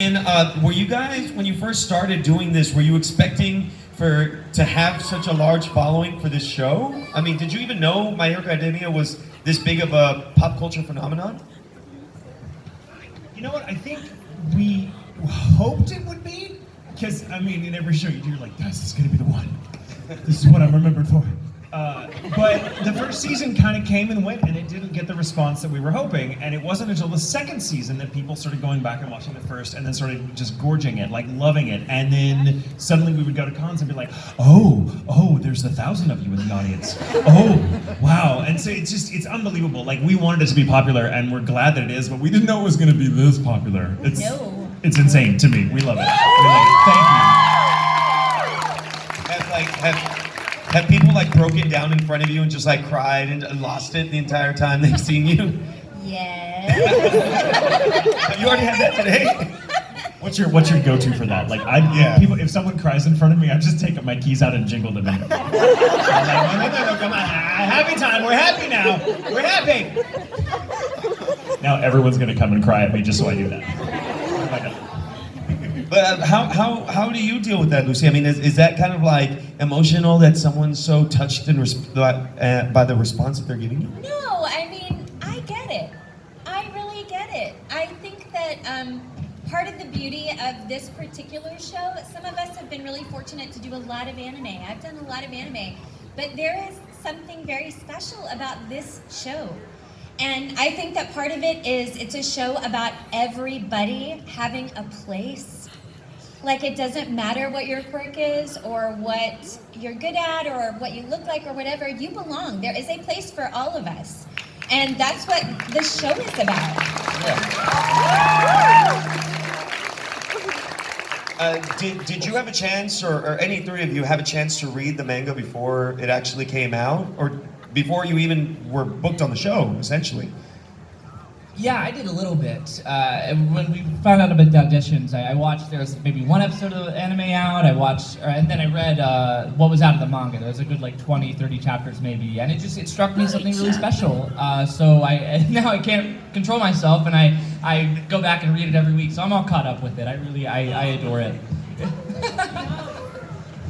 And were you guys, when you first started doing this, were you expecting to have such a large following for this show? I mean, did you even know My Hero Academia was this big of a pop culture phenomenon? You know what? I think we hoped it would be, because I mean, in every show you're like, this is gonna be the one. This is what I'm remembered for. But the first season kind of came and went, and it didn't get the response that we were hoping. And it wasn't until the second season that people started going back and watching the first, and then started just gorging it, like loving it. And then suddenly we would go to cons and be like, oh, there's 1,000 of you in the audience. Oh, wow. And so it's unbelievable. Like, we wanted it to be popular, and we're glad that it is, but we didn't know it was going to be this popular. It's insane to me. We love it. We love it. Thank you. Have people like broken down in front of you and just like cried and lost it the entire time they've seen you? Yes. You already had that today? What's your go-to for that? Like, people, if someone cries in front of me, I just take my keys out and jingle them in. I'm like, no, come on, happy time, we're happy now, we're happy. Now everyone's gonna come and cry at me just so I do that. Oh my God. But how do you deal with that, Lucy? I mean, is that kind of like emotional that someone's so touched and by the response that they're giving you? No, I mean, I get it. I really get it. I think that part of the beauty of this particular show, some of us have been really fortunate to do a lot of anime. I've done a lot of anime, but there is something very special about this show. And I think that part of it is it's a show about everybody having a place. Like, it doesn't matter what your quirk is or what you're good at or what you look like or whatever, you belong. There is a place for all of us. And that's what this show is about. Yeah. Did you have a chance, or any three of you have a chance to read the manga before it actually came out? Or before you even were booked on the show, essentially? Yeah, I did a little bit. When we found out about the auditions, I watched, there was maybe one episode of the anime out, and then I read what was out of the manga. There was a good like 20, 30 chapters maybe, and it struck me something really special. So now I can't control myself, and I go back and read it every week, so I'm all caught up with it. I adore it.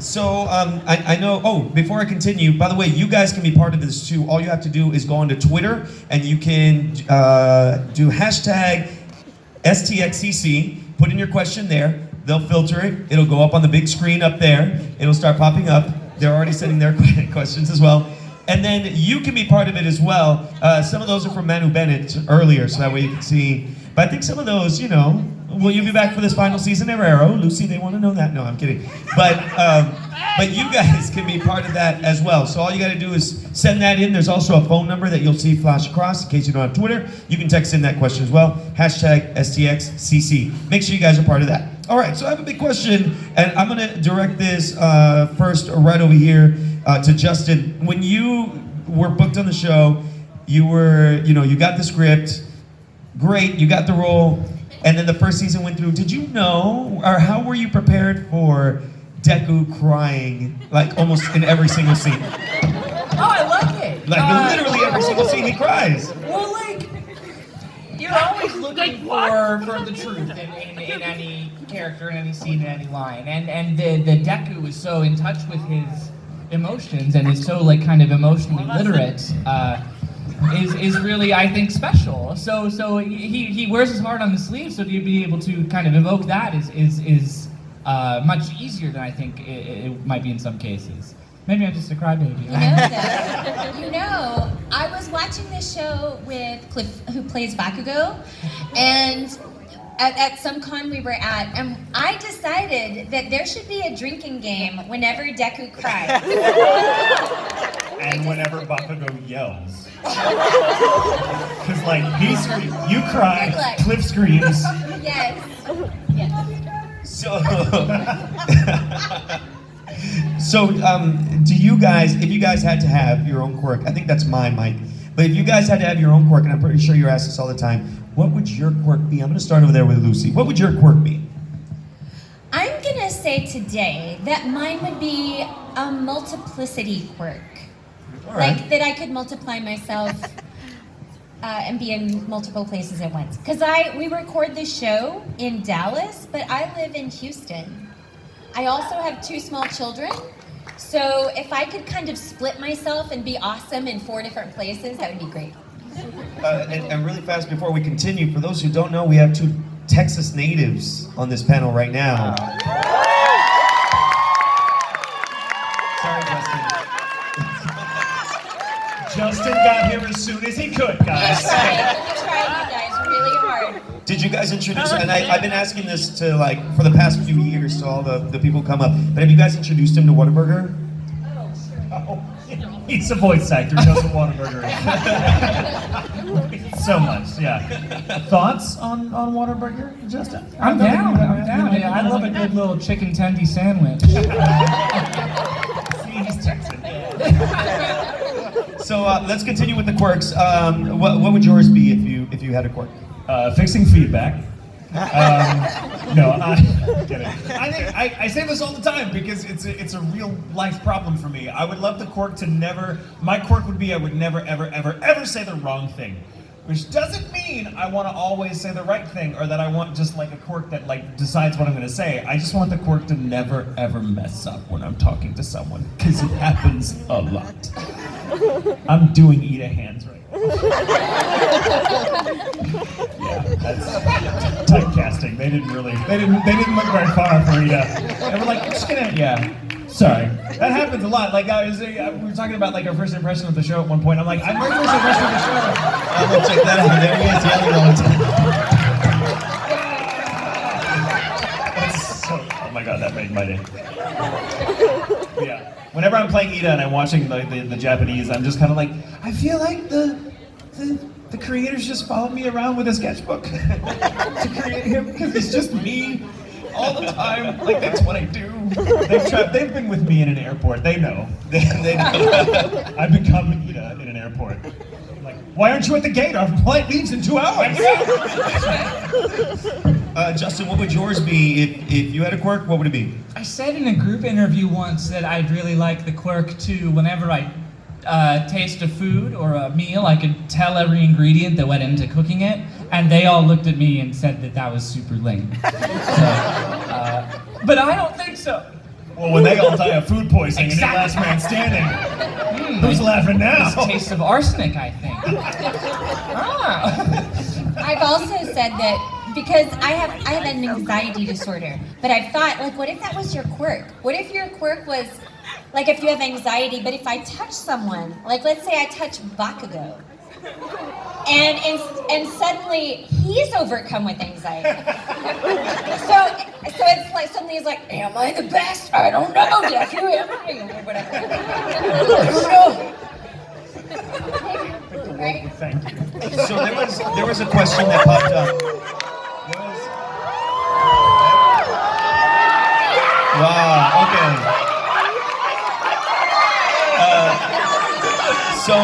So, I know, before I continue, by the way, you guys can be part of this too. All you have to do is go onto Twitter, and you can do hashtag STXCC, put in your question there, they'll filter it, it'll go up on the big screen up there, it'll start popping up, they're already sending their questions as well. And then you can be part of it as well. Some of those are from Manu Bennett earlier, so that way you can see. But I think some of those, you know, will you be back for this final season of Arrow? Lucy, they want to know that. No, I'm kidding. But you guys can be part of that as well. So all you got to do is send that in. There's also a phone number that you'll see flash across in case you don't have Twitter. You can text in that question as well. Hashtag STXCC. Make sure you guys are part of that. All right, so I have a big question, and I'm going to direct this first right over here to Justin. When you were booked on the show, you got the script. Great, you got the role. And then the first season went through. Did you know, or how were you prepared for Deku crying, like almost in every single scene? Oh, I love it. Like literally every single scene he cries. Well, like, you're always looking for the truth in any character, in any scene, in any line. And the Deku is so in touch with his emotions and is so like kind of emotionally literate. Is really, I think, special. So he wears his heart on the sleeve, so to be able to kind of evoke that is much easier than I think it might be in some cases. Maybe I'm just a crybaby. You know, I was watching this show with Cliff, who plays Bakugo, and at some con we were at, and I decided that there should be a drinking game whenever Deku cries. And whenever Bakugo yells. Because like, he screams, you cry, Cliff screams. Yes. So, do you guys, if you guys had to have your own quirk, I think that's mine, Mike, but if you guys had to have your own quirk, and I'm pretty sure you're asked this all the time, what would your quirk be? I'm going to start over there with Lucy. What would your quirk be? I'm going to say today that mine would be a multiplicity quirk. Right. Like that I could multiply myself and be in multiple places at once. Because we record this show in Dallas, but I live in Houston. I also have 2 small children, so if I could kind of split myself and be awesome in 4 different places, that would be great. And really fast before we continue, for those who don't know, we have 2 Texas natives on this panel right now. Sorry, Justin. Justin got here as soon as he could, guys. We tried, you guys, really hard. Did you guys introduce, and I've been asking this to, like, for the past few years to all the people come up, but have you guys introduced him to Whataburger? Oh, he's a voice actor, knows what Whataburger is. So much, yeah. Thoughts on Whataburger, Justin? I'm down. Yeah, I love a good little chicken tendy sandwich. See, he's Texan. So let's continue with the quirks. What would yours be if you had a quirk? Fixing feedback. No, I'm kidding. I say this all the time because it's a real life problem for me. I would love the quirk to never. My quirk would be I would never ever say the wrong thing, which doesn't mean I want to always say the right thing or that I want just like a quirk that like decides what I'm going to say. I just want the quirk to never ever mess up when I'm talking to someone because it happens a lot. I'm doing Ida hands right now. Yeah, that's typecasting. They didn't look very far for Ida. They were like, I'm just gonna, yeah. Sorry. That happens a lot. Like we were talking about like our first impression of the show at one point. I'm like, I'm my first impression of the show. I'm gonna check that out. There he is yelling all the time. That's so, oh my god, that made my day. Yeah. Whenever I'm playing Ida and I'm watching the Japanese, I'm just kind of like, I feel like the creators just followed me around with a sketchbook to create him because it's just me all the time. Like that's what I do. They've been with me in an airport. They know. They know. I become Ida in an airport. I'm like, why aren't you at the gate? Our flight leaves in 2 hours. Justin, what would yours be if you had a quirk? What would it be? I said in a group interview once that I'd really like the quirk to, whenever I taste a food or a meal, I could tell every ingredient that went into cooking it, and they all looked at me and said that was super lame. But I don't think so. Well, when they all die of food poisoning and Exactly. last man standing, who's laughing now? It's a taste of arsenic, I think. I've also said that because I have an anxiety disorder, but I've thought, like, what if that was your quirk? What if your quirk was, like, if you have anxiety, but if I touch someone, like, let's say I touch Bakugo, and suddenly he's overcome with anxiety. So it's like suddenly he's like, am I the best? I don't know. Yes, who am I? Or whatever. Right? Thank you. So there was a question that popped up. Wow. Okay. So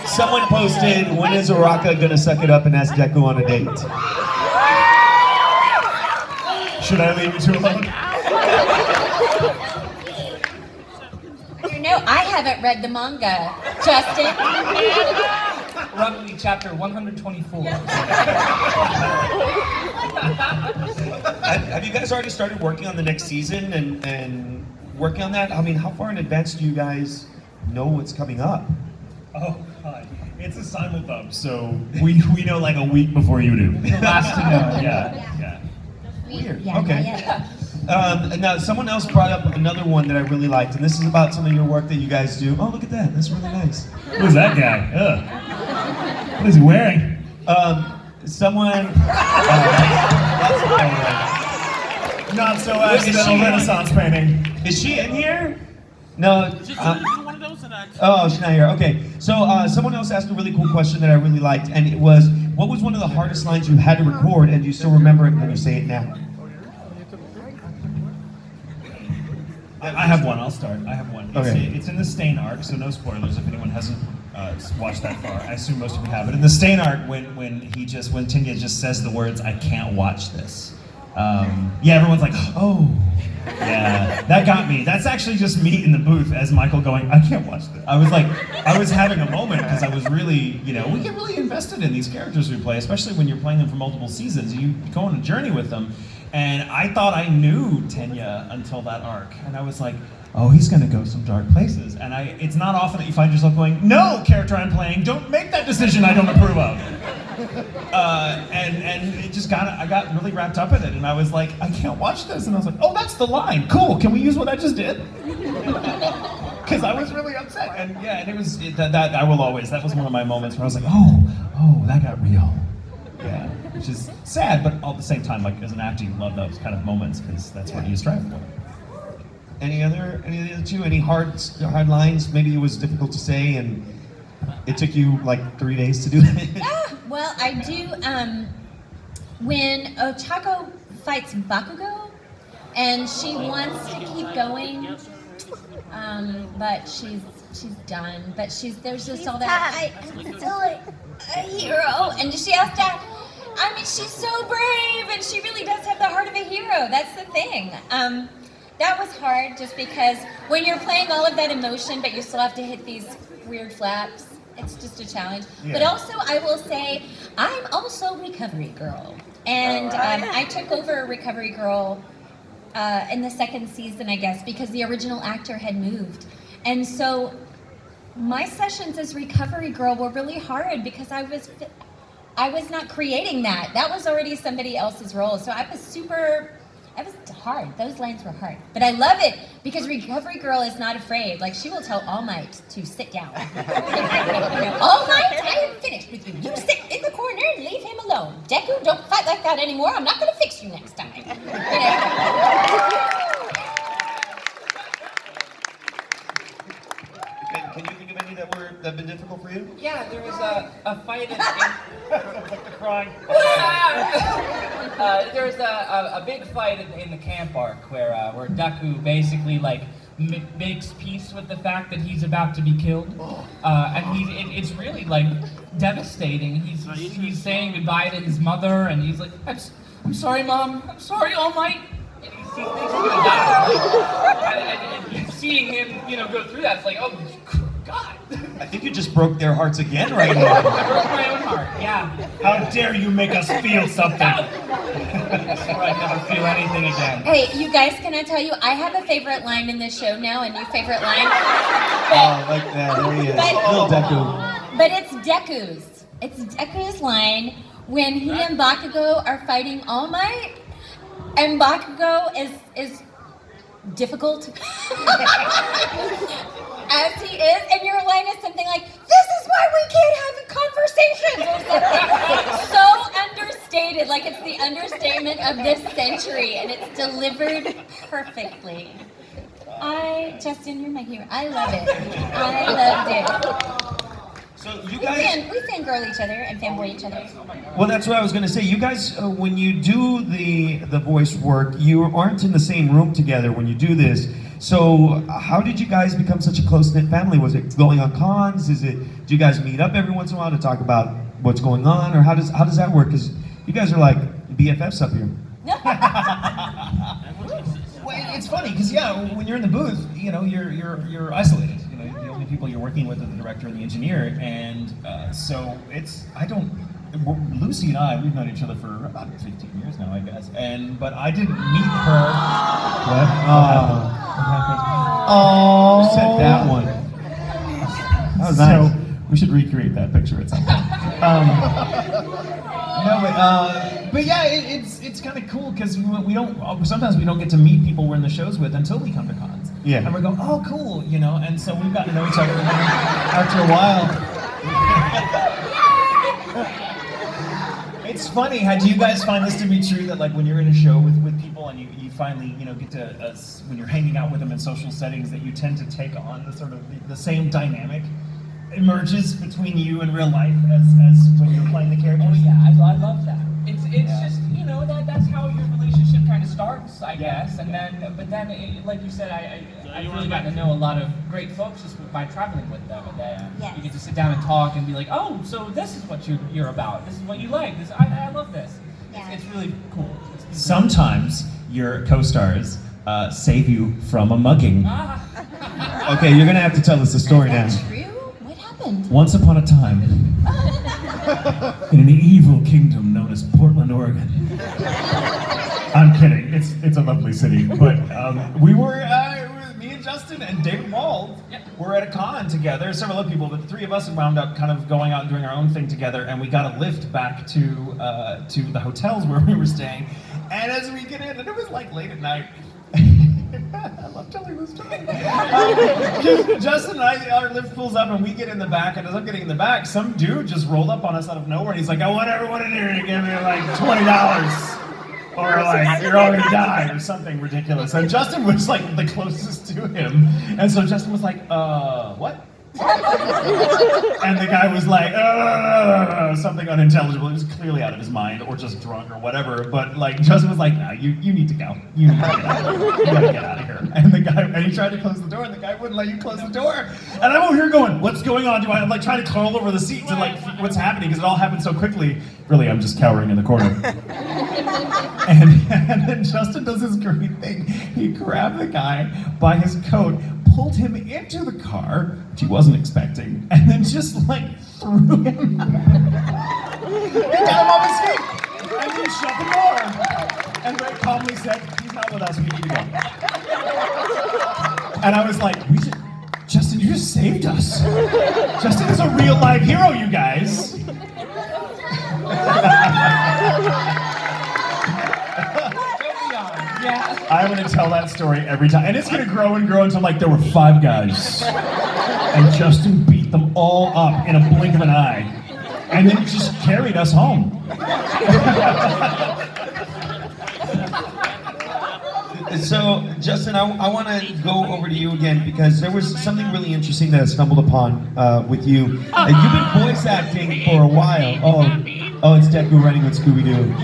someone posted, when is Araka gonna suck it up and ask Deku on a date? Should I leave you two alone? You know, I haven't read the manga, Justin. Roughly chapter 124. Have you guys already started working on the next season and working on that? I mean, how far in advance do you guys know what's coming up? Oh god, it's a simuldub, so we know like a week before you do. The last to know. Yeah. Weird. Yeah, Okay. yeah. Now, someone else brought up another one that I really liked, and this is about some of your work that you guys do. Oh, look at that. That's really nice. Who's that guy? Ugh. What is he wearing? Someone... Not so accidental Renaissance painting. Is she in here? No. One of those tonight. Oh, she's not here. Okay. So someone else asked a really cool question that I really liked, and it was, what was one of the hardest lines you had to record, and you still remember it when you say it now? I have one. I'll start. I have one. Okay. It's in the Stain arc, so no spoilers if anyone hasn't watched that far. I assume most of you have. But in the Stain arc, when Tinya just says the words, "I can't watch this," yeah, everyone's like, "Oh, Yeah, that got me. That's actually just me in the booth as Michael going, I can't watch this. I was having a moment because I was really, we get really invested in these characters we play, especially when you're playing them for multiple seasons. You go on a journey with them. And I thought I knew Tenya until that arc. And I was like, oh, he's gonna go some dark places. And it's not often that you find yourself going, no, character I'm playing, don't make that decision I don't approve of. And it just I got really wrapped up in it. And I was like, I can't watch this. And I was like, oh, that's the line. Cool, can we use what I just did? Because I was really upset. And yeah, and it was, that was one of my moments where I was like, oh, that got real. Yeah, which is sad, but at the same time, like as an actor, you love those kind of moments because that's what you strive for. Any of the other two? Any hard lines? Maybe it was difficult to say, and it took you like 3 days to do it. Well, I do. When Ochako fights Bakugo, and she wants to keep going, but she's done. But there's just all that. I'm still a hero, and she has to. I mean, she's so brave, and she really does have the heart of a hero. That's the thing. That was hard, just because when you're playing all of that emotion, but you still have to hit these weird flaps. It's just a challenge. Yeah. But also, I will say, I'm also Recovery Girl, and I took over Recovery Girl in the second season, I guess, because the original actor had moved, and so my sessions as Recovery Girl were really hard because I was not creating that. That was already somebody else's role. So it was hard. Those lines were hard. But I love it because Recovery Girl is not afraid. Like, she will tell All Might to sit down. All Might, I am finished with you. You sit in the corner and leave him alone. Deku, don't fight like that anymore. I'm not going to fix you next time. Can you think of any that have been difficult for you? Yeah, there was a fight in the crying. There was a big fight in the camp arc where Deku basically like makes peace with the fact that he's about to be killed, and it's really like devastating. He's saying goodbye to his mother, and he's like, I'm sorry, Mom. I'm sorry, All Might. And he thinks he's gonna die. And seeing him, go through that, it's like, oh God. I think you just broke their hearts again right now. I broke my own heart. Yeah. How dare you make us feel something? So I never feel anything again. Hey, you guys, can I tell you, I have a favorite line in this show now, a new favorite line. Oh, like that. There he is. Little Deku. But it's Deku's. It's Deku's line when he and Bakugo are fighting All Might, and Bakugo is difficult as he is, and your line is something like, "This is why we can't have conversations," or something so understated, like it's the understatement of this century, and it's delivered perfectly. Justin, you're my hero. I love it. I loved it. So you guys, we fangirl each other and fanboy each other. well, that's what I was going to say. You guys, when you do the voice work, you aren't in the same room together when you do this. So how did you guys become such a close-knit family? Was it going on cons? Do you guys meet up every once in a while to talk about what's going on, or how does that work? Because you guys are like BFFs up here. Well, it's funny because when you're in the booth, you're isolated. The only people you're working with are the director and the engineer, and so Lucy and I, we've known each other for about 15 years now, I guess. But I didn't meet her. What? Oh, said that one. That was nice. So we should recreate that picture at some point. But yeah, it's kind of cool because sometimes we don't get to meet people we're in the shows with until we come to cons. Yeah. And we're going, oh, cool, and so we've gotten to know each other after a while. It's funny, how do you guys find this to be true, that like when you're in a show with people and you finally get to when you're hanging out with them in social settings, that you tend to take on the sort of the same dynamic emerges between you and real life as when you're playing the characters? Oh yeah, I love that. It's just that's how your relationship kind of starts, I guess, and then like you said, I've really gotten to know a lot of great folks just by traveling with them, and then you get to sit down and talk and be like, oh, so this is what you're about. This is what you like. I love this. Yeah. It's really cool. Sometimes your co-stars save you from a mugging. Okay, you're gonna have to tell us the story now. Is that true? What happened? Once upon a time, in an evil kingdom known as Portland, Oregon. I'm kidding. It's a lovely city, but we were me and Justin and David Wald were at a con together. Several other people, but the three of us wound up kind of going out and doing our own thing together. And we got a lift back to the hotels where we were staying. And as we get in, and it was like late at night. I love telling this story. Justin and our lift pulls up and we get in the back, and as I'm getting in the back, some dude just rolled up on us out of nowhere and he's like, I want everyone in here to give me like $20. Or like, you're all gonna die, or something ridiculous. And Justin was like the closest to him. And so Justin was like, what? And the guy was like, something unintelligible. He was clearly out of his mind or just drunk or whatever. But like Justin was like, you need to go. You need to get out. You gotta get out of here. And the guy, and he tried to close the door, and the guy wouldn't let you close the door. And I'm over here going, what's going on? I'm like trying to crawl over the seat to like what's happening because it all happened so quickly. Really, I'm just cowering in the corner. And then Justin does this great thing. He grabbed the guy by his coat, pulled him into the car, which he wasn't expecting, and then just like threw him. He got him off his feet, and then shut the door. And very calmly said, he's not with us, we need to go. And I was like, Justin, you just saved us. Justin is a real life hero, you guys. I'm gonna tell that story every time, and it's gonna grow and grow until like there were 5 guys, and Justin beat them all up in a blink of an eye, and then just carried us home. So, Justin, I want to go over to you again because there was something really interesting that I stumbled upon with you. You've been voice acting for a while. Oh, it's Deku running with Scooby-Doo.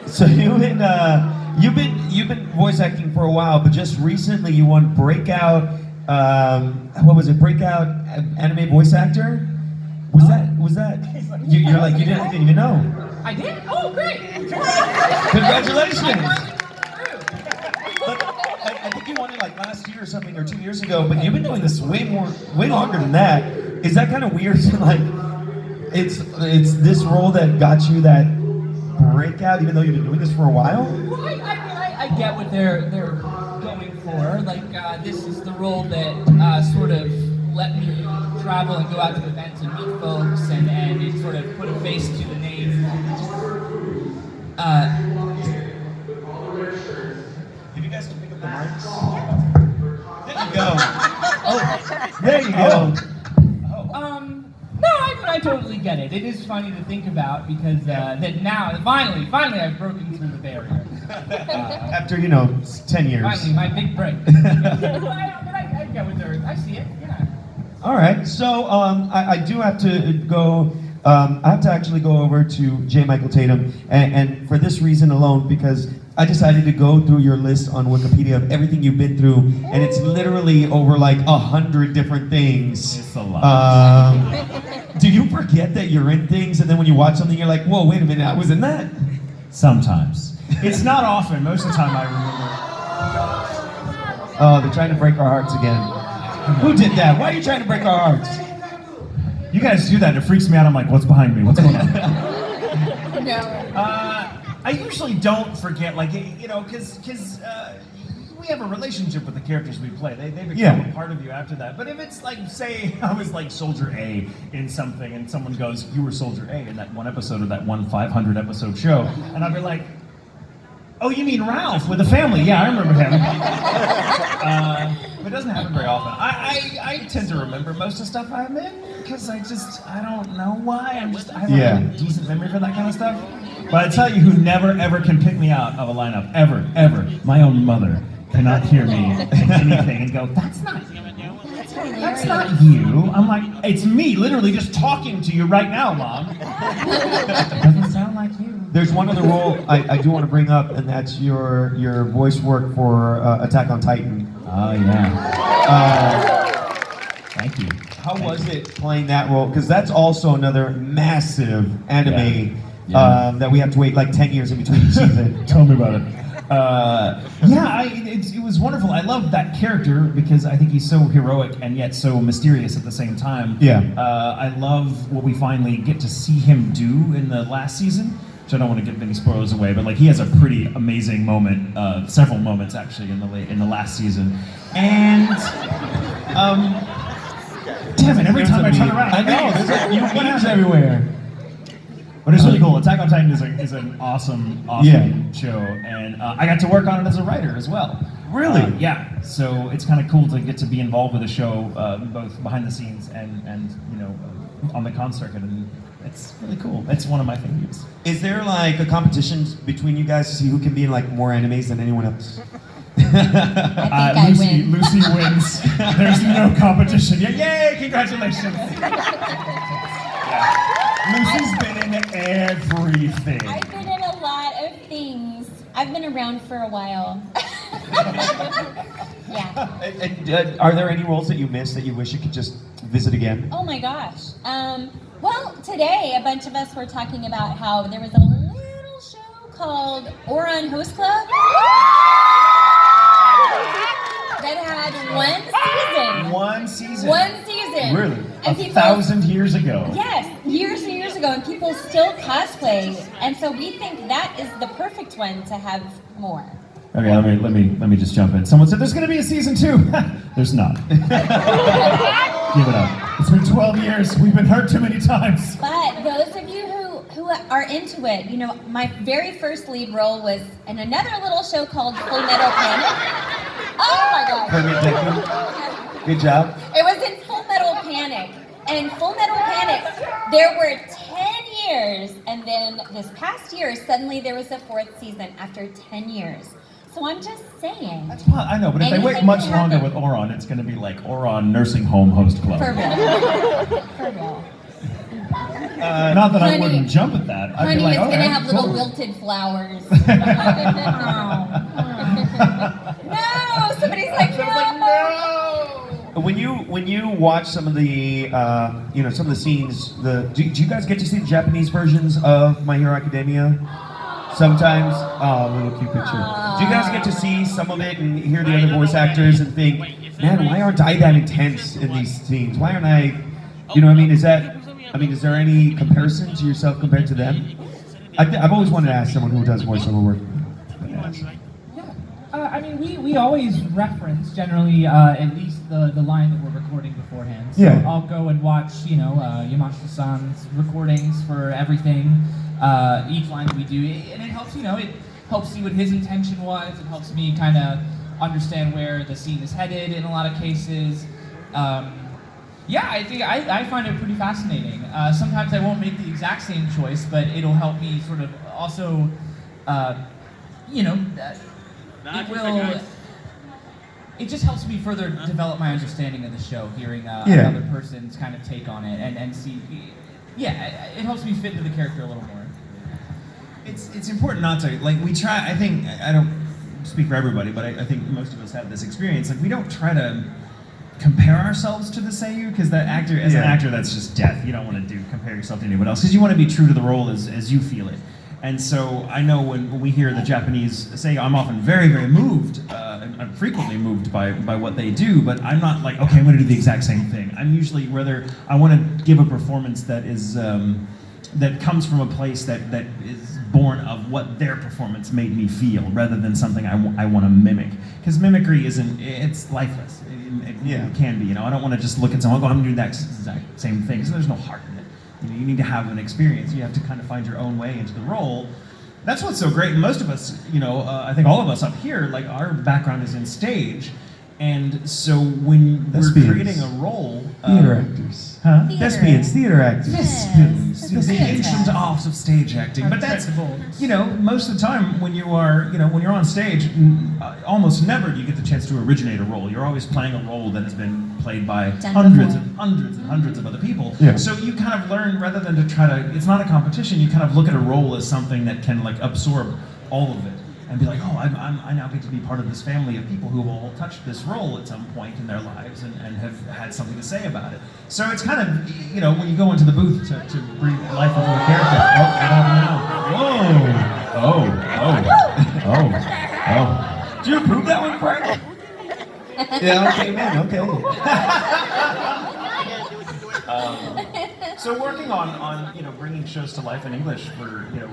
So you've been voice acting for a while, but just recently you won Breakout. What was it? Breakout anime voice actor. Was that? You're like you didn't even know. I did? Oh, great! Congratulations! But I think you won it like last year or something, or 2 years ago. But you've been doing this way longer than that. Is that kind of weird? Like, it's this role that got you that breakout, even though you've been doing this for a while? Well, I get what they're going for. Like, this is the role that sort of let me travel and go out to events and meet folks, and it sort of put a face to the name. If you guys can pick up the mics. There you go. Oh, there you go. No, I totally get it. It is funny to think about because that now, finally, I've broken through the barrier. After 10 years. Finally, my big break. I get what they're. I see it. Yeah. All right. So I do have to go. I have to actually go over to J. Michael Tatum, and for this reason alone, because I decided to go through your list on Wikipedia of everything you've been through, and it's literally over like 100 different things. It's a lot. Do you forget that you're in things, and then when you watch something, you're like, whoa, wait a minute, I was in that? Sometimes. It's not often. Most of the time I remember. Oh, they're trying to break our hearts again. Who did that? Why are you trying to break our hearts? You guys do that, and it freaks me out. I'm like, what's behind me? What's going on? I usually don't forget, like, because we have a relationship with the characters we play. They become a part of you after that. But if it's like, say, I was like Soldier A in something, and someone goes, you were Soldier A in that one episode of that one 500 episode show, and I'd be like, oh, you mean Ralph with the family? Yeah, I remember him. But it doesn't happen very often. I tend to remember most of the stuff I'm in because I don't know why. I have a really decent memory for that kind of stuff. But I tell you who never ever can pick me out of a lineup, ever. My own mother cannot hear me in anything and go, that's not you. I'm like, it's me literally just talking to you right now, Mom. It doesn't sound like you. There's one other role I do want to bring up, and that's your voice work for Attack on Titan. Oh, yeah. Thank you. How was it playing that role? Because that's also another massive anime. that we have to wait like 10 years in between each season. Tell me about it. It was wonderful. I love that character because I think he's so heroic and yet so mysterious at the same time. Yeah. I love what we finally get to see him do in the last season, which I don't want to give any spoilers away, but like he has a pretty amazing moment, several moments actually in the last season, and damn it! Every time I turn around, I know there's you memes everywhere. But it's really cool. Attack on Titan is an awesome show, and I got to work on it as a writer as well. Really? Yeah. So it's kind of cool to get to be involved with a show, both behind the scenes and on the con circuit, and it's really cool. It's one of my favorites. Is there like a competition between you guys to see who can be in like more animes than anyone else? I think I win. Lucy wins. There's no competition. Yay! Congratulations. Lucy's been in everything. I've been in a lot of things. I've been around for a while. Yeah. And, are there any roles that you missed that you wish you could just visit again? Oh my gosh. Well, today a bunch of us were talking about how there was a little show called Oron Host Club that had one season. One season. Really? And 1,000 years ago. Yes, years and years ago, and people still cosplay, and so we think that is the perfect one to have more. Okay, let me just jump in. Someone said there's going to be a season 2. There's not. Give it up. It's been 12 years. We've been hurt too many times. But those of you who are into it, you know, my very first lead role was in another little show called Full Metal Panic. Oh my God. Permit Deku. Good job. It was in Full Metal Panic. And Full Metal Panic, there were 10 years, and then this past year, suddenly there was a 4th season after 10 years. So I'm just saying. That's fine. I know, but if they wait much longer with Oron, it's going to be like Oron Nursing Home Host Club. For real. For real. Not that I wouldn't jump at that. I'd Honey, be like, it's okay, going to have little cool. wilted flowers. No, somebody's like, no. When you watch some of the some of the scenes, do you guys get to see the Japanese versions of My Hero Academia? Sometimes, little cute picture. Do you guys get to see some of it and hear the other voice actors and think, man, why aren't I that intense in these scenes? Why aren't I, you know what I mean? Is there any comparison to yourself compared to them? I've always wanted to ask someone who does voiceover work. We always reference generally at least the line that we're recording beforehand. So Yeah. I'll go and watch, Yamashita-san's recordings for everything, each line that we do, and it helps, it helps see what his intention was. It helps me kind of understand where the scene is headed in a lot of cases. I think I find it pretty fascinating. Sometimes I won't make the exact same choice, but it'll help me sort of also, it just helps me further develop my understanding of the show, hearing another person's kind of take on it, and see, it helps me fit into the character a little more. It's important not to, like, we try, I think, I don't speak for everybody, but I think most of us have this experience, like, we don't try to compare ourselves to the Seiyu, because that actor, as an actor, that's just death. You don't want to compare yourself to anyone else, because you want to be true to the role as you feel it. And so I know when we hear the Japanese Seiyu, I'm often very, very moved. I'm frequently moved by what they do, but I'm not like, okay, I'm going to do the exact same thing. I'm usually rather, I want to give a performance that is, that comes from a place that is born of what their performance made me feel, rather than something I want to mimic. Because mimicry it's lifeless. It can be, I don't want to just look at someone and go, I'm going to do that exact same thing, so there's no heart in it. You need to have an experience. You have to kind of find your own way into the role. That's what's so great. Most of us, I think all of us up here, like, our background is in stage. And so when we're creating a role... Theater actors. Huh? Thespians, theater actors. Thespians. The ancient art of stage acting. But that's, most of the time when you are, when you're on stage, almost never do you get the chance to originate a role. You're always playing a role that has been played by hundreds and hundreds of other people. Yeah. So you kind of learn, rather than to try to, it's not a competition, you kind of look at a role as something that can, like, absorb all of it. and be like, oh, I now get to be part of this family of people who will touch this role at some point in their lives and have had something to say about it. So it's kind of, you know, when you go into the booth to breathe life into a character. Oh, I don't know. Whoa. Oh. Did you approve that one, Frank? Yeah, okay, man, okay. So working on you know, bringing shows to life in English for, you know,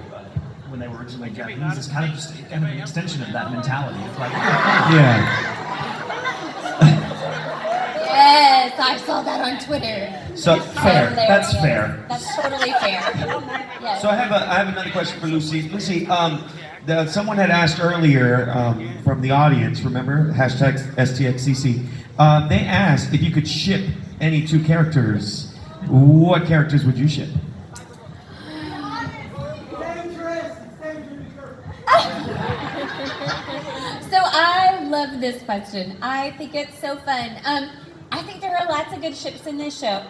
when they were originally Japanese is kind of just kind of an extension of that mentality. It's like, Yeah. Yes, I saw that on Twitter. So fair. That's fair. That's totally fair. Yes. So I have another question for Lucy. Lucy, someone had asked earlier from the audience, remember, hashtag STXCC, they asked if you could ship any two characters, what characters would you ship? So I love this question. I think it's so fun. I think there are lots of good ships in this show.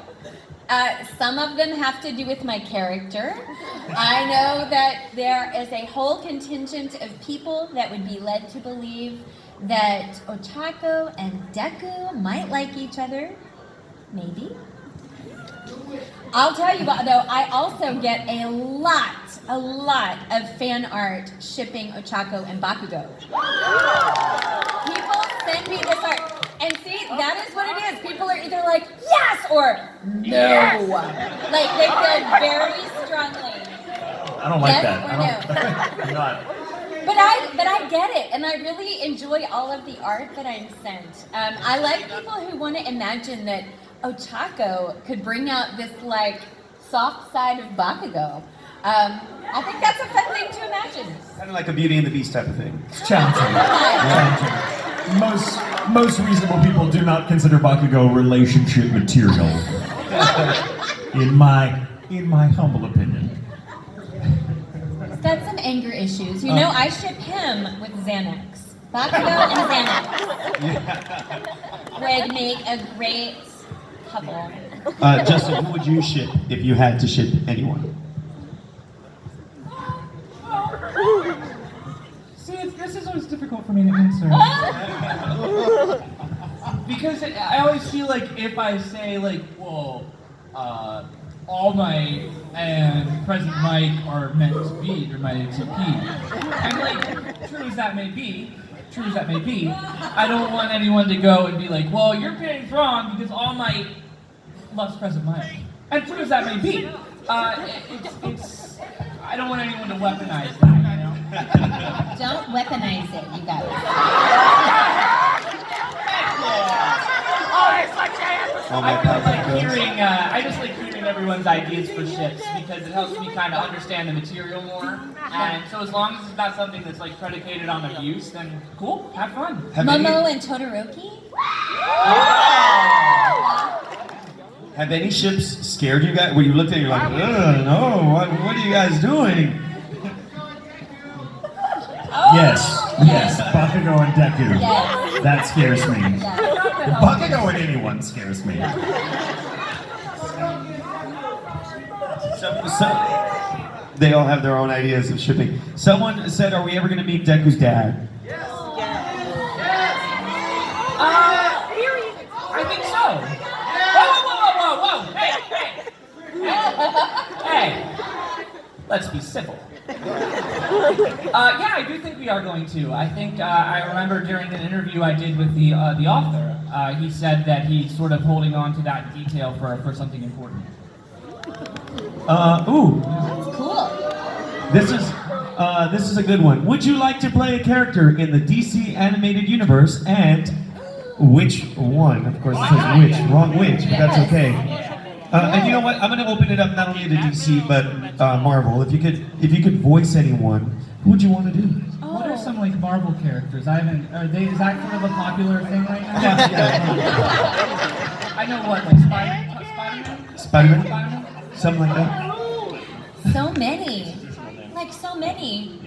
Some of them have to do with my character. I know that there is a whole contingent of people that would be led to believe that Ochako and Deku might like each other. Maybe. I'll tell you what, though, I also get a lot of fan art shipping Ochako and Bakugo. People send me this art. And see, that is what it is. People are either like, yes, or no. Like, they feel very strongly. I don't like Yes that. or I'm not. But I get it, and I really enjoy all of the art that I'm sent. I like people who want to imagine that Ochako could bring out this, like, soft side of Bakugo. I think that's a fun thing to imagine. Kind of like a Beauty and the Beast type of thing. It's challenging. Most reasonable people do not consider Bakugo relationship material. in my humble opinion. He's got some anger issues. You know, I ship him with Xanax. Bakugo and Xanax would make a great couple. Justin, who would you ship if you had to ship anyone? See, this is always difficult for me to answer. Because I always feel like if I say, like, well, All Might and President Mike are meant to be, they're my ATP. And, like, true as that may be, I don't want anyone to go and be like, well, your opinion's wrong because All Might loves President Mike. And true as that may be, it's I don't want anyone to weaponize that, you know? Don't weaponize it, you guys. I just like hearing everyone's ideas for ships because it helps me kind of understand the material more. And so as long as it's not something that's like predicated on abuse, then cool, have fun. Momo and Todoroki? Have any ships scared you guys? Where you looked at it, you're like, ugh, no, what are you guys doing? Yes, Bakugo and Deku. Yes. That scares me. Yeah. Bakugo and anyone scares me. So, they all have their own ideas of shipping. Someone said, are we ever going to meet Deku's dad? I think so. Whoa. Hey. Let's be civil. Yeah, I do think we are going to. I think I remember during an interview I did with the author, he said that he's sort of holding on to that detail for something important. Ooh, Cool. this is a good one. Would you like to play a character in the DC animated universe, and which one? Of course, it says which, wrong which, but that's okay. And you know what? I'm going to open it up not only to DC but Marvel. If you could voice anyone, who would you want to do? What are some like Marvel characters? Is that sort of a popular thing right now? Yeah. I know what, like Spider-Man? Spider-Man? Something like that. So many. Like, so many.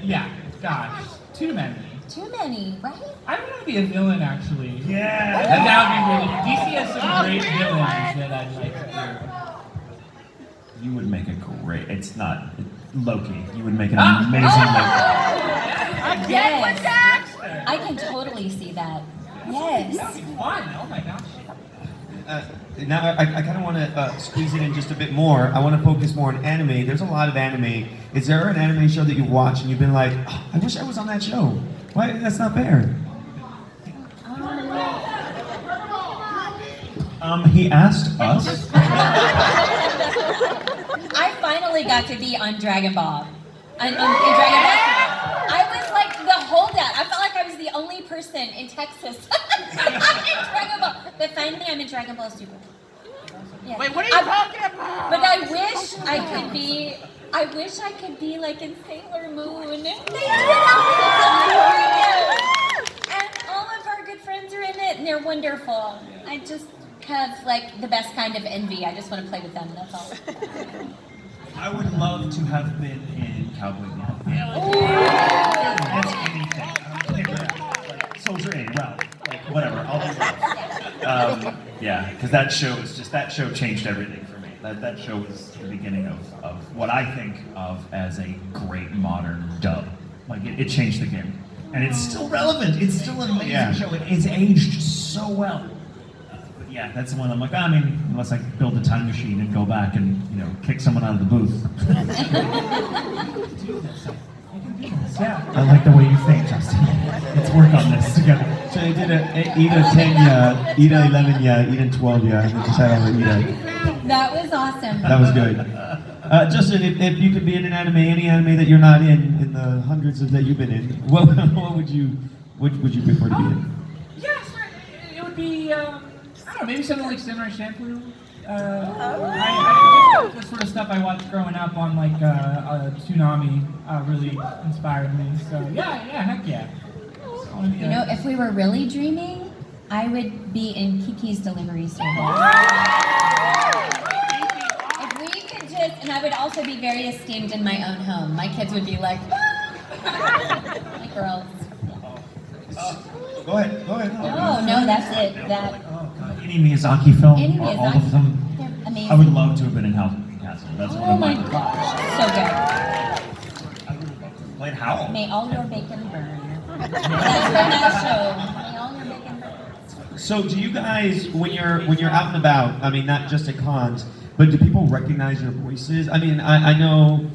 Yeah, gosh, too many. Too many, right? I want to be a villain, actually. Yeah. And that would be really. DC has some great villains that I'd like to You would make a great. It's not Loki. You would make an amazing Loki. Yes. Dexter. I can totally see that. Yes. That'd be fun. Oh my gosh. Now I kind of want to squeeze it in just a bit more. I want to focus more on anime. There's a lot of anime. Is there an anime show that you've watched and you've been like, oh, I wish I was on that show? Why? That's not fair. He asked us. I finally got to be on Dragon Ball. In Dragon Ball Super. I was like the holdout. I felt like I was the only person in Texas in Dragon Ball. But finally I'm in Dragon Ball Super. Yeah. Wait, what are you talking about? But I wish I could be like in Sailor Moon. They did it. And all of our good friends are in it and they're wonderful. I just have like the best kind of envy. I just want to play with them, that's all. I would love to have been in Cowboy Bebop. That's anything. I don't care. Like Soldier A, Ralph, like whatever. I'll do that. Yeah, because that show changed everything for me. That show was the beginning of what I think of as a great modern dub. Like it changed the game, and it's still relevant. It's still an amazing show. It's aged so well. But yeah, that's the one I'm like, I mean, unless I build a time machine and go back and kick someone out of the booth. Yeah, I like the way you think, Justin. Let's work on this together. So they did Ida 10 ya, Ida 11 ya, Ida 12 ya, and they decided on Ida. That was awesome. That was good. Justin, if you could be in an anime, any anime that you're not in the hundreds of that you've been in, what would you prefer to be in? Yes, it would be, I don't know, maybe something like Samurai Champloo. The sort of stuff I watched growing up on like Tsunami really inspired me. So yeah, heck yeah. You know, if we were really dreaming, I would be in Kiki's Delivery Service. If we could just, and I would also be very esteemed in my own home. My kids would be like, like girls. Go ahead. No, that's it. Oh God, any Miyazaki film, Any or all Miyazaki. of them. They're amazing. I would love to have been in House of Castle. That's one Oh of my my. gosh, so good. Played Howl. May all your bacon burn. That's from that show. May all your bacon burn. So do you guys, when you're out and about, I mean, not just at cons, but do people recognize your voices? I mean, I know,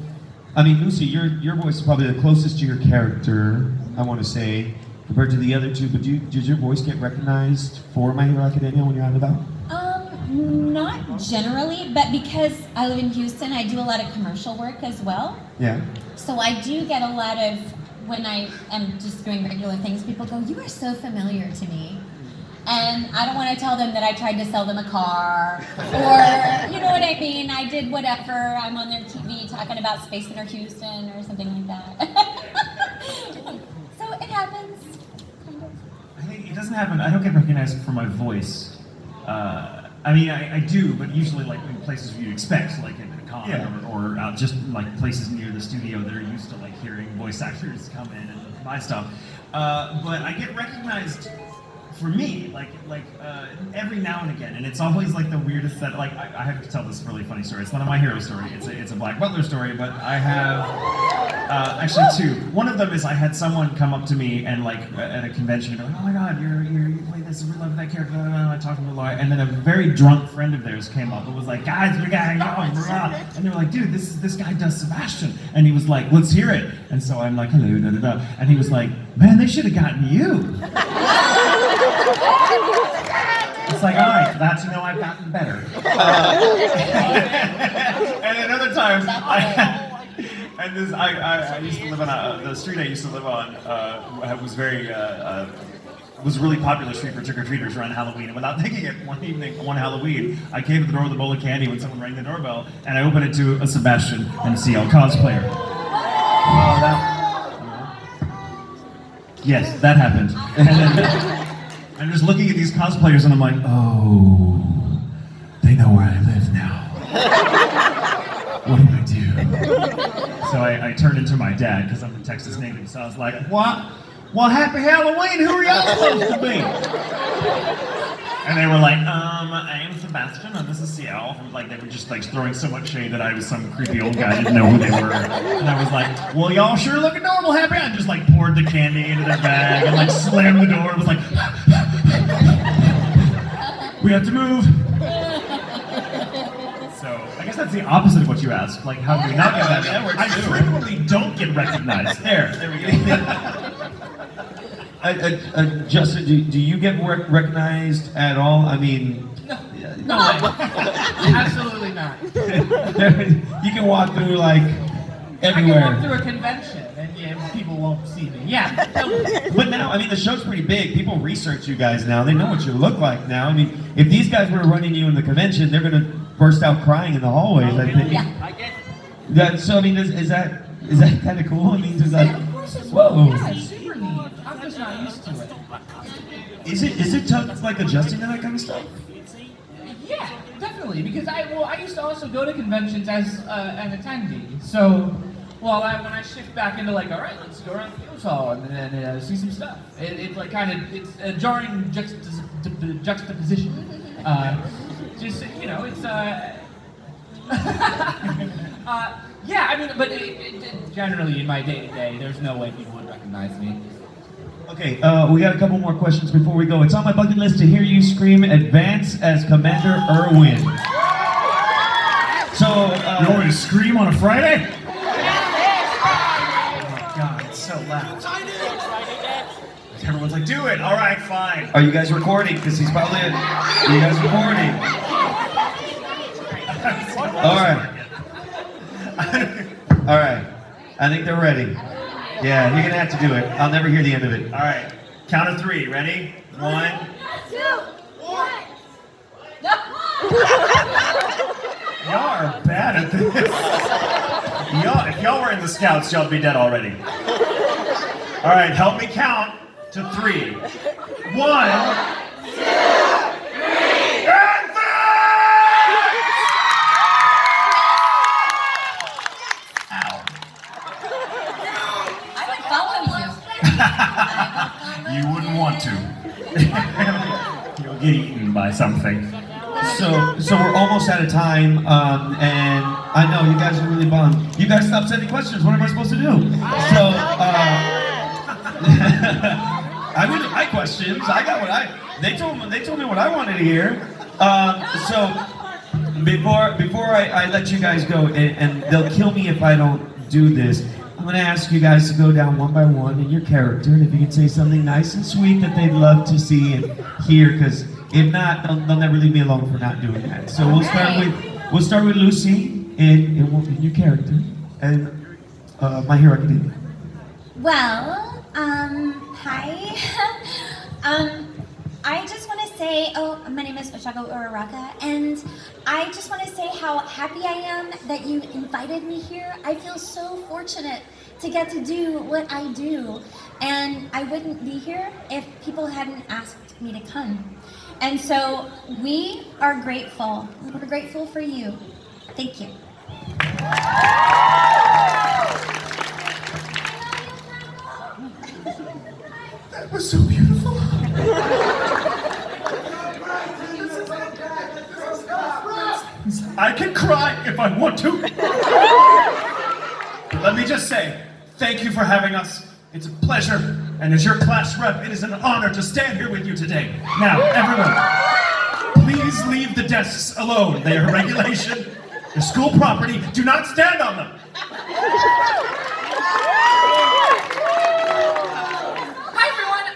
Lucy, your voice is probably the closest to your character, I want to say, compared to the other two, but does your voice get recognized for My Hero Academia when you're out and about? Not generally, but because I live in Houston, I do a lot of commercial work as well. Yeah. So I do get a lot of, when I am just doing regular things, people go, you are so familiar to me. And I don't want to tell them that I tried to sell them a car, or, you know what I mean, I did whatever, I'm on their TV talking about Space Center Houston or something like that. So it happens, kind of. I think it doesn't happen. I don't get recognized for my voice. I do, but usually like in places you'd expect, like at a con or out just like places near the studio that are used to like hearing voice actors come in and buy stuff. But I get recognized for me, like every now and again, and it's always like the weirdest that like I have to tell this really funny story. It's not a My Hero story. It's a Black Butler story, but I have actually two. One of them is I had someone come up to me and like at a convention and go, oh my God, you play this, we love that character. And I talked to him a lot, and then a very drunk friend of theirs came up and was like, guys, we gotta go, blah. And they were like, dude, this guy does Sebastian, and he was like, let's hear it. And so I'm like, hello, da da da, and he was like, man, they should have gotten you. It's like, all right, that's I've gotten better. And another time, I used to live on the street I used to live on was was a really popular street for trick-or-treaters around Halloween. And without thinking it, one Halloween, I came to the door with a bowl of candy when someone rang the doorbell, and I opened it to a Sebastian and CL cosplayer. Yes, that happened. And then I'm just looking at these cosplayers and I'm like, oh, they know where I live now. What do I do? So I turned into my dad, because I'm a Texas native, so I was like, what? Well, happy Halloween, who are y'all supposed to be? And they were like, I am Sebastian, and this is Ciel. Like, they were just like throwing so much shade that I was some creepy old guy, didn't know who they were. And I was like, well, y'all sure look adorable, happy. I just like poured the candy into their bag and like slammed the door and was like, we have to move. So, I guess that's the opposite of what you asked. Like, how do we not get that? I frequently don't get recognized. There we go. Justin, do you get recognized at all? I mean, No way. Absolutely not. you can walk through like I can everywhere. walk through a convention and people won't see me. Yeah. But now, I mean, the show's pretty big. People research you guys now. They know what you look like now. I mean, if these guys were running you in the convention, they're gonna burst out crying in the hallways. I think. Yeah. I get That, so I mean, is that kind of cool? I mean, is that? Of course it's Whoa. Yeah, it's super neat. I'm just not used to it. Is it tough, like adjusting to that kind of stuff? Yeah, definitely. Because I used to also go to conventions as an attendee. So, when I shift back into like, all right, let's go around the Fields Hall and then see some stuff. It's like it's a jarring juxtaposition. Just it's yeah. I mean, but generally in my day to day, there's no way people would recognize me. Okay, we got a couple more questions before we go. It's on my bucket list to hear you scream "Advance" as Commander Irwin. So, You want me to scream on a Friday? Oh God, it's so loud. Everyone's like, do it. All right, fine. are you guys recording? Because he's probably. Are you guys recording? All right. All right. I think they're ready. Yeah, you're gonna have to do it. I'll never hear the end of it. All right, count of 3. Ready? 1. 2, 1. Y'all are bad at this. If y'all were in the Scouts, y'all'd be dead already. All right, help me count to 3. 1. You wouldn't want to. You'll get eaten by something. So we're almost out of time, and I know you guys are really bummed. You guys stopped sending questions. What am I supposed to do? So I went to my questions. I got what they told me what I wanted to hear. So before I let you guys go, and they'll kill me if I don't do this. I'm going to ask you guys to go down one by one in your character, and if you can say something nice and sweet that they'd love to see and hear, because if not, they'll never leave me alone for not doing that. So we'll start with Lucy in your character, and My Hero Academia. Well, hi. I just want to say, my name is Oshago Uraraka, and I just want to say how happy I am that you invited me here. I feel so fortunate to get to do what I do, and I wouldn't be here if people hadn't asked me to come. And so we are grateful. We're grateful for you. Thank you. That was so beautiful. I can cry if I want to. Let me just say, thank you for having us. It's a pleasure. And as your class rep, it is an honor to stand here with you today. Now, everyone, please leave the desks alone. They are regulation. They're school property. Do not stand on them. Hi everyone,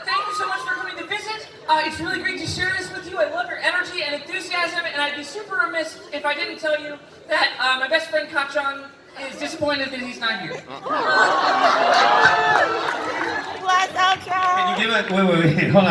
thank you so much for coming to visit. It's really great to share this with you. I love your energy and enthusiasm, and I'd be super remiss if I didn't tell you that my best friend Kachan is disappointed that he's not here. Can you give it? Wait, hold on.